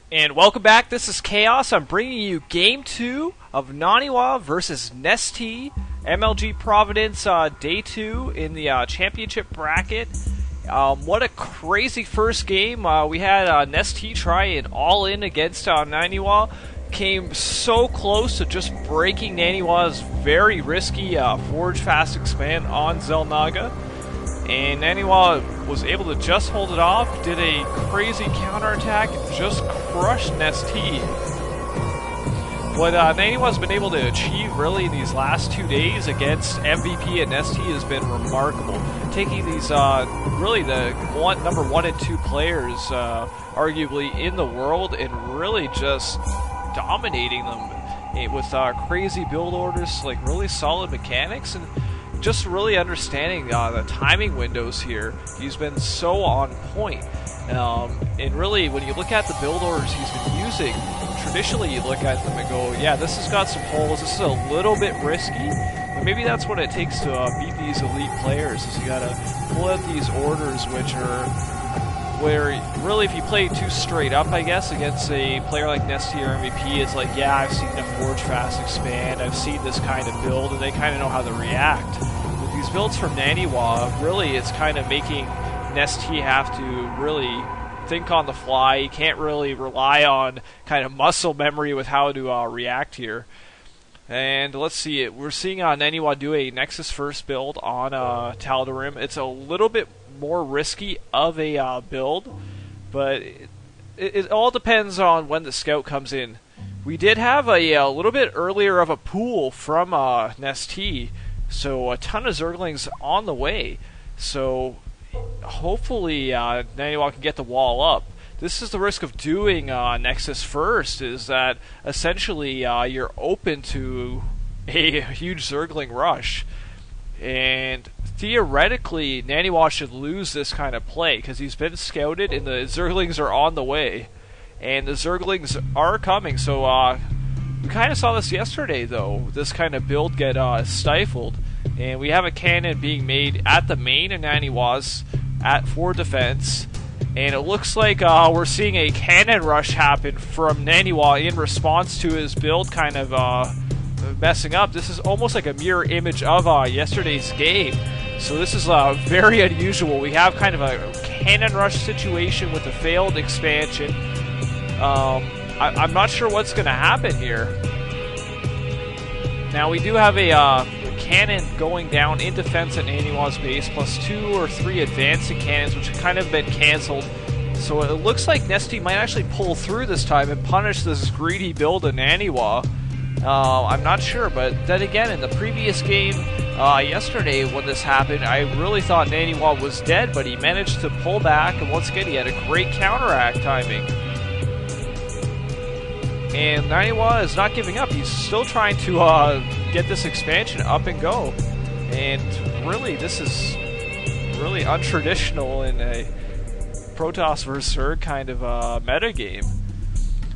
And welcome back. This is Chaos. I'm bringing you Game 2 of Naniwa versus Nestea, MLG Providence, Day 2 in the championship bracket. What a crazy first game. We had Nestea try an all-in against Naniwa. Came so close to just breaking Naniwa's very risky Forge Fast Expand on Xel'Naga. And Naniwa was able to just hold it off, did a crazy counterattack, and just crushed Nestea. What Naniwa's been able to achieve really these last 2 days against MVP and Nestea has been remarkable. Taking these really the number 1 and 2 players arguably in the world and really just dominating them with crazy build orders, like really solid mechanics, and just really understanding the timing windows here. He's been so on point. And really, when you look at the build orders he's been using, traditionally you look at them and go, yeah, this has got some holes, this is a little bit risky, but maybe that's what it takes to beat these elite players, is you gotta pull out these orders which are where really if you play too straight up, I guess, against a player like Nestea or MVP, it's like, yeah, I've seen the Forge Fast Expand, I've seen this kind of build, and they kind of know how to react. With these builds from Naniwa, really it's kind of making Nestea have to really think on the fly. You can't really rely on kind of muscle memory with how to react here. And let's see it. We're seeing Naniwa do a Nexus first build on Tal'Darim. It's a little bit more risky of a build, but it all depends on when the scout comes in. We did have a little bit earlier of a pool from Nestea, so a ton of Zerglings on the way. So hopefully Naniwa can get the wall up. This is the risk of doing Nexus first, is that essentially you're open to a huge Zergling rush. And theoretically, Naniwa should lose this kind of play, because he's been scouted and the Zerglings are on the way. And the Zerglings are coming, so we kind of saw this yesterday, though. This kind of build get stifled. And we have a cannon being made at the main of Naniwa's for defense. And it looks like we're seeing a cannon rush happen from Naniwa in response to his build kind of messing up. This is almost like a mirror image of yesterday's game. So this is very unusual. We have kind of a cannon rush situation with a failed expansion. I'm not sure what's going to happen here. Now we do have a cannon going down in defense at Naniwa's base, plus 2 or 3 advancing cannons, which have kind of been cancelled. So it looks like Nestea might actually pull through this time and punish this greedy build of Naniwa. I'm not sure, but then again, in the previous game yesterday when this happened, I really thought Naniwa was dead, but he managed to pull back, and once again he had a great counteract timing. And Naniwa is not giving up. He's still trying to get this expansion up and go. And really, this is really untraditional in a Protoss vs. Zerg kind of metagame.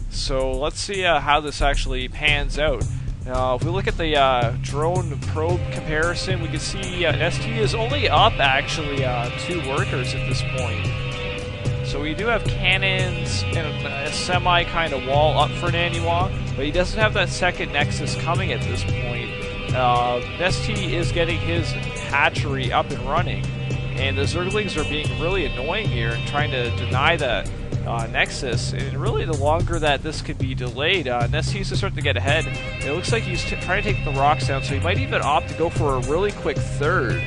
So let's see how this actually pans out. If we look at the drone probe comparison, we can see Nestea is only up actually 2 workers at this point. So we do have cannons and a semi kind of wall up for Naniwa, but he doesn't have that second Nexus coming at this point. Nestea is getting his hatchery up and running, and the Zerglings are being really annoying here and trying to deny that Nexus. And really, the longer that this could be delayed, Nestea's to start to get ahead. It looks like he's trying to take the rocks down, so he might even opt to go for a really quick third.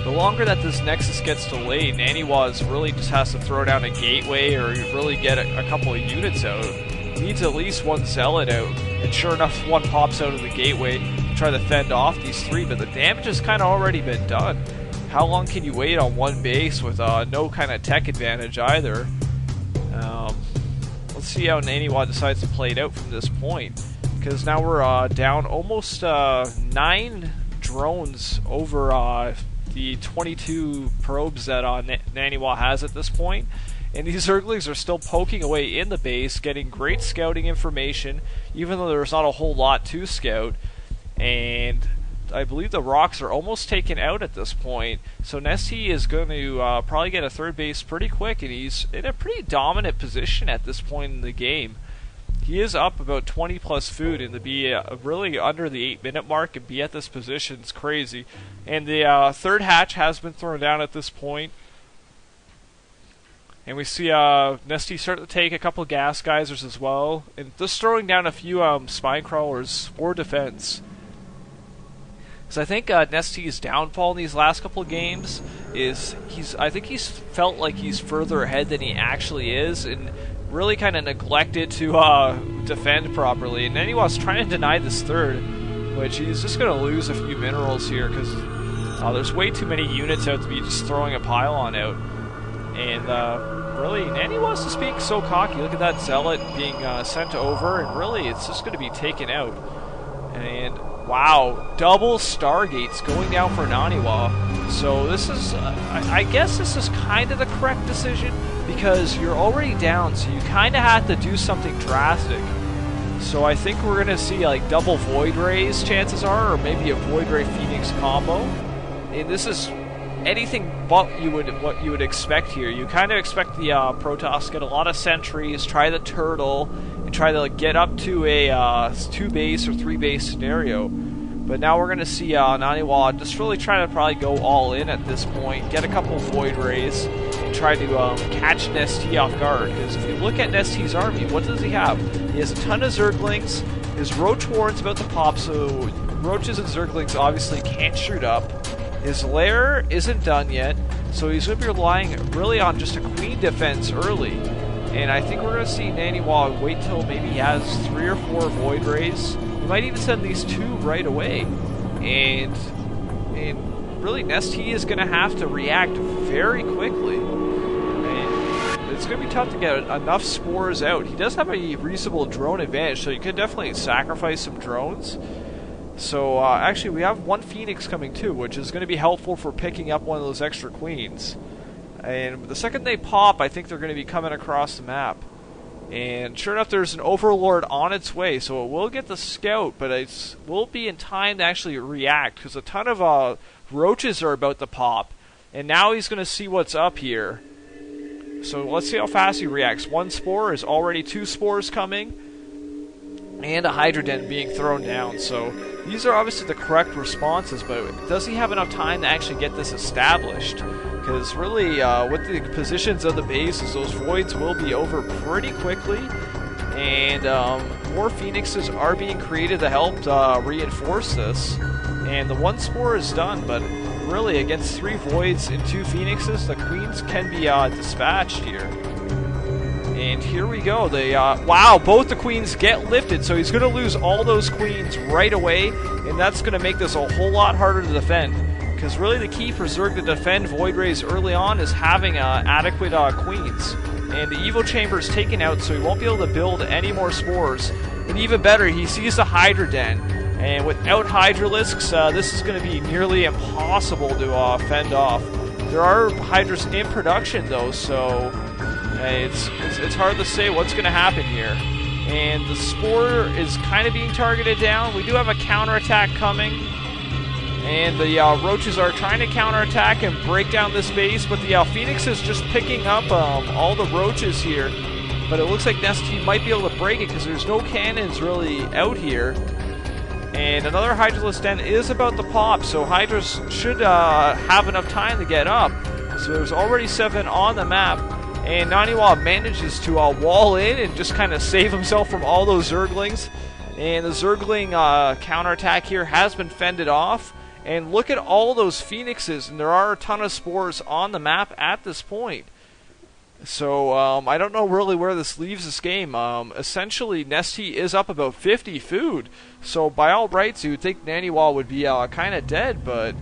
The longer that this Nexus gets delayed, Naniwa really just has to throw down a gateway or really get a couple of units out. He needs at least 1 Zealot out, and sure enough, 1 pops out of the gateway to try to fend off these 3, but the damage has kind of already been done. How long can you wait on 1 base with no kind of tech advantage either? Let's see how Naniwa decides to play it out from this point, because now we're down almost 9 drones over the 22 probes that Naniwa has at this point. And these Zerglings are still poking away in the base, getting great scouting information, even though there's not a whole lot to scout. And I believe the rocks are almost taken out at this point. So Nestea is going to probably get a third base pretty quick, and he's in a pretty dominant position at this point in the game. He is up about 20 plus food, and to be really under the 8-minute mark and be at this position is crazy. And the third hatch has been thrown down at this point. And we see Nestea start to take a couple gas geysers as well, and just throwing down a few spine crawlers for defense. Because I think Nestea's downfall in these last couple of games is I think he's felt like he's further ahead than he actually is, and really kind of neglected to defend properly. And Naniwa's trying to deny this third, which he's just going to lose a few minerals here because there's way too many units out to be just throwing a pylon out. And really, Naniwa's to speak so cocky. Look at that Zealot being sent over, and really it's just going to be taken out. And wow, double Stargates going down for Naniwa. So this is, I guess this is kind of the correct decision, because you're already down, so you kind of have to do something drastic. So I think we're going to see like double Void Rays, chances are, or maybe a Void Ray Phoenix combo. And this is anything but what you would expect here. You kind of expect the Protoss to get a lot of sentries, try the turtle, and try to get up to a 2-base or 3-base scenario. But now we're going to see Naniwa just really try to probably go all in at this point, get a couple Void Rays, and try to catch Nestea off guard. Because if you look at Nestea's army, what does he have? He has a ton of Zerglings, his Roach Warren's about to pop, so Roaches and Zerglings obviously can't shoot up. His lair isn't done yet, so he's going to be relying really on just a queen defense early. And I think we're going to see Naniwa wait till maybe he has 3 or 4 Void Rays. He might even send these 2 right away. And really, Nestea is going to have to react very quickly. And it's going to be tough to get enough spores out. He does have a reasonable drone advantage, so you could definitely sacrifice some drones. So actually we have 1 Phoenix coming too, which is going to be helpful for picking up one of those extra queens. And the second they pop, I think they're going to be coming across the map. And sure enough, there's an Overlord on its way, so it will get the scout, but it will be in time to actually react, because a ton of roaches are about to pop. And now he's going to see what's up here. So let's see how fast he reacts. 1 spore is already 2 spores coming, and a Hydra Den being thrown down. So these are obviously the correct responses, but does he have enough time to actually get this established? Because really, with the positions of the bases, those voids will be over pretty quickly, and more Phoenixes are being created to help reinforce this. And the 1 spore is done, but really against 3 voids and 2 Phoenixes, the queens can be dispatched here. And here we go. They wow, both the queens get lifted, so he's going to lose all those queens right away, and that's going to make this a whole lot harder to defend. Because really the key for Zerg to defend Void Rays early on is having adequate queens. And the Evo Chamber is taken out, so he won't be able to build any more spores. And even better, he sees the Hydra Den. And without Hydralisks, this is going to be nearly impossible to fend off. There are Hydras in production though, so it's hard to say what's going to happen here. And the Spore is kind of being targeted down. We do have a counterattack coming. And the Roaches are trying to counterattack and break down this base, but the Phoenix is just picking up all the Roaches here. But it looks like Nestea might be able to break it because there's no cannons really out here. And another Hydralist Den is about to pop, so Hydras should have enough time to get up. So there's already 7 on the map, and Naniwa manages to wall in and just kind of save himself from all those Zerglings. And the Zergling counterattack here has been fended off. And look at all those Phoenixes, and there are a ton of spores on the map at this point. So I don't know really where this leaves this game. Essentially, Nestea is up about 50 food. So by all rights, you would think Naniwa would be kind of dead, but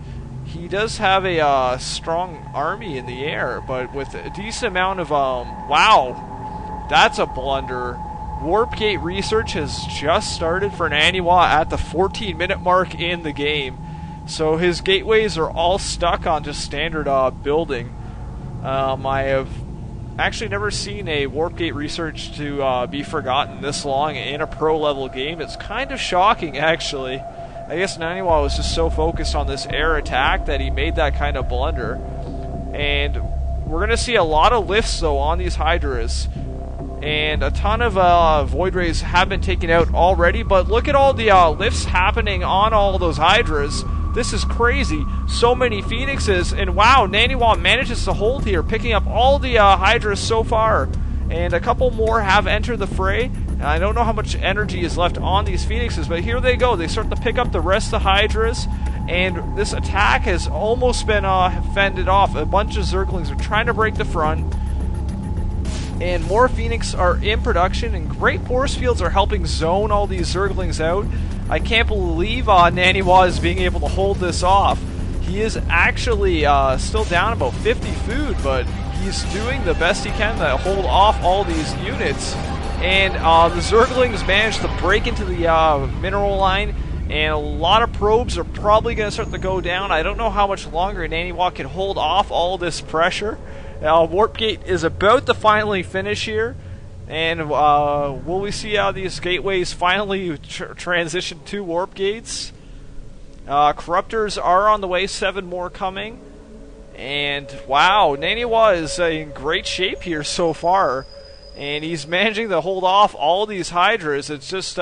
he does have a strong army in the air. But with a decent amount of wow, that's a blunder. Warp Gate research has just started for Naniwa at the 14-minute mark in the game. So his gateways are all stuck on just standard building. I have actually never seen a Warp Gate research to be forgotten this long in a pro level game. It's kind of shocking, actually. I guess Naniwa was just so focused on this air attack that he made that kind of blunder. And we're going to see a lot of lifts, though, on these Hydras. And a ton of Void Rays have been taken out already. But look at all the lifts happening on all those Hydras. This is crazy. So many Phoenixes. And wow, Naniwa manages to hold here, picking up all the Hydras so far. And a couple more have entered the fray. And I don't know how much energy is left on these Phoenixes, but here they go. They start to pick up the rest of the Hydras. And this attack has almost been fended off. A bunch of Zerglings are trying to break the front. And more Phoenix are in production, and great force fields are helping zone all these Zerglings out. I can't believe Naniwa is being able to hold this off. He is actually still down about 50 food, but he's doing the best he can to hold off all these units. And the Zerglings managed to break into the mineral line, and a lot of probes are probably going to start to go down. I don't know how much longer Naniwa can hold off all this pressure. Warp Gate is about to finally finish here, and will we see how these gateways finally transition to Warp Gates? Corruptors are on the way, 7 more coming, and wow, Naniwa is in great shape here so far, and he's managing to hold off all these Hydras. It's just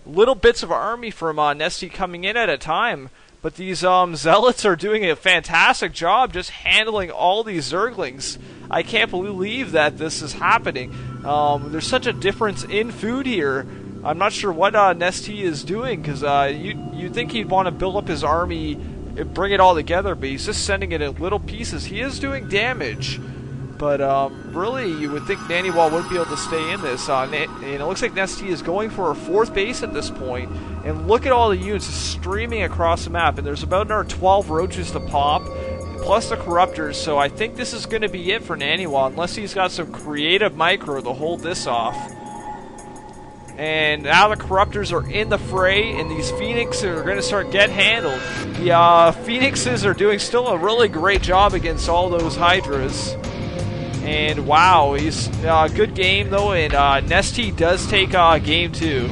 little bits of army from Nestea coming in at a time. But these Zealots are doing a fantastic job just handling all these Zerglings. I can't believe that this is happening. There's such a difference in food here. I'm not sure what Nestea is doing, because you'd think he'd want to build up his army and bring it all together, but he's just sending it in little pieces. He is doing damage, but really you would think Naniwa would be able to stay in this. And it looks like Nestea is going for a 4th base at this point. And look at all the units streaming across the map. And there's about another 12 roaches to pop, plus the Corruptors. So I think this is going to be it for Naniwa, unless he's got some creative micro to hold this off. And now the Corruptors are in the fray, and these Phoenixes are going to start get handled. The Phoenixes are doing still a really great job against all those Hydras. And wow, he's good game though, and Nestea does take game 2.